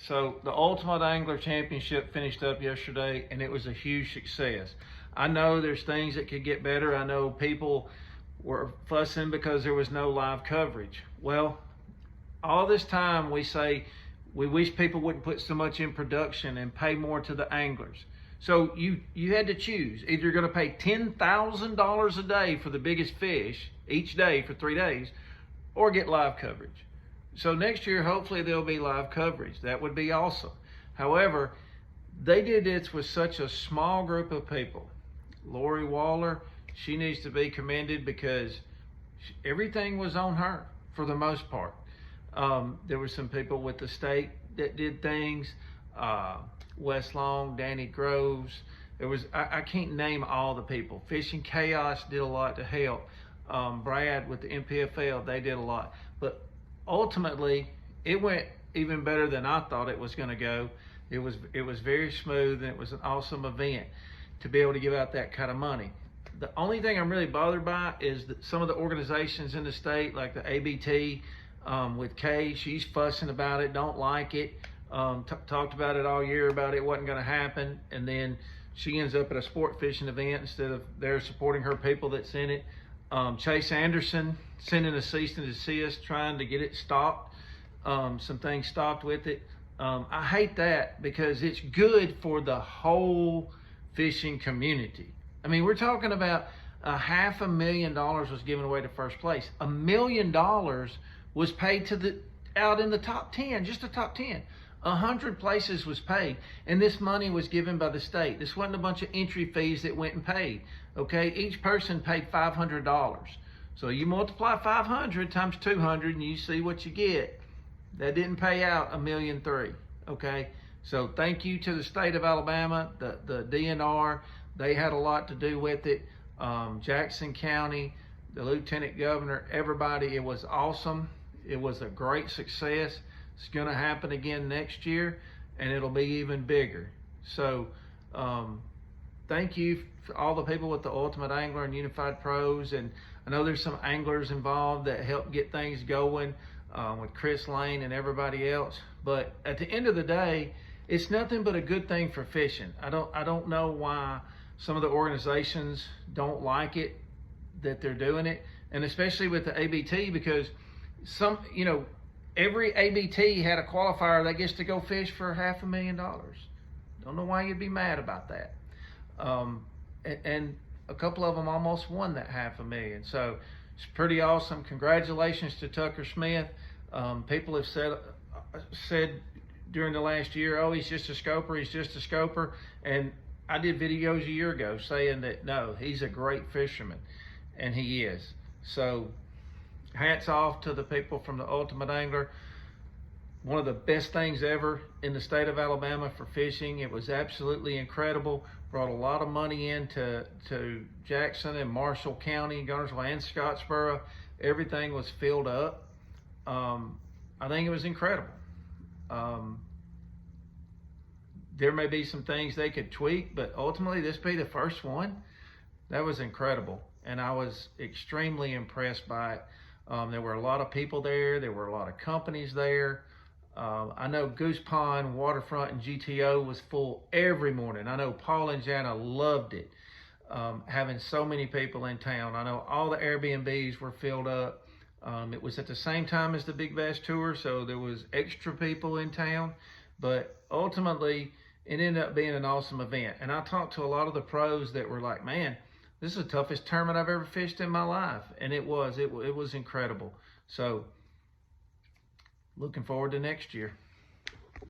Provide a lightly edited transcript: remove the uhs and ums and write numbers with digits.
So the Ultimate Angler Championship finished up yesterday, and it was a huge success. I know there's things that could get better. I know people were fussing because there was no live coverage. Well, all this time we say we wish people wouldn't put so much in production and pay more to the anglers. So you had to choose. Either you're going to pay $10,000 a day for the biggest fish each day for 3 days, or get live coverage. So next year, hopefully there'll be live coverage. That would be awesome. However, they did this with such a small group of people. Lori Waller, she needs to be commended because everything was on her for the most part. There were some people with the state that did things. Wes Long, Danny Groves. There was, I can't name all the people. Fishing Chaos did a lot to help. Brad with the NPFL, they did a lot. But ultimately, it went even better than I thought it was going to go. It was very smooth, and it was an awesome event to be able to give out that kind of money. The only thing I'm really bothered by is that some of the organizations in the state, like the ABT with Kay, she's fussing about it, don't like it. Talked about it all year about it wasn't going to happen, and then she ends up at a sport fishing event instead of there supporting her people that's in it. Chase Anderson sending a cease and desist, trying to get it stopped. Some things stopped with it. I hate that because it's good for the whole fishing community. I mean, we're talking about $500,000 was given away to first place. $1 million was paid to the out in the top 10, just the top 10. 100 places was paid, and this money was given by the state. This wasn't a bunch of entry fees that went and paid. Okay, each person paid $500. So you multiply 500 times 200, and you see what you get. That didn't pay out $1.3 million. Okay, so thank you to the state of Alabama, the DNR. They had a lot to do with it. Jackson County, the Lieutenant Governor, everybody. It was awesome. It was a great success. It's going to happen again next year, and it'll be even bigger. So thank you for all the people with the Ultimate Angler and Unified Pros. And I know there's some anglers involved that help get things going with Chris Lane and everybody else. But at the end of the day, it's nothing but a good thing for fishing. I don't know why some of the organizations don't like it, that they're doing it. And especially with the ABT, because every ABT had a qualifier that gets to go fish for $500,000. Don't know why you'd be mad about that. And a couple of them almost won that $500,000. So it's pretty awesome. Congratulations to Tucker Smith. People have said during the last year, oh, he's just a scoper, he's just a scoper. And I did videos a year ago saying that, no, he's a great fisherman, and he is. So hats off to the people from the Ultimate Angler. One of the best things ever in the state of Alabama for fishing. It was absolutely incredible. Brought a lot of money into Jackson and Marshall County, Guntersville and Scottsboro. Everything was filled up. I think it was incredible. There may be some things they could tweak, but ultimately this be the first one. That was incredible, and I was extremely impressed by it. There were a lot of people there. There were a lot of companies there. I know Goose Pond, Waterfront, and GTO was full every morning. I know Paul and Jana loved it, having so many people in town. I know all the Airbnbs were filled up. It was at the same time as the Big Bass Tour, so there was extra people in town. But ultimately, it ended up being an awesome event. And I talked to a lot of the pros that were like, man, this is the toughest tournament I've ever fished in my life. And it was incredible. So looking forward to next year.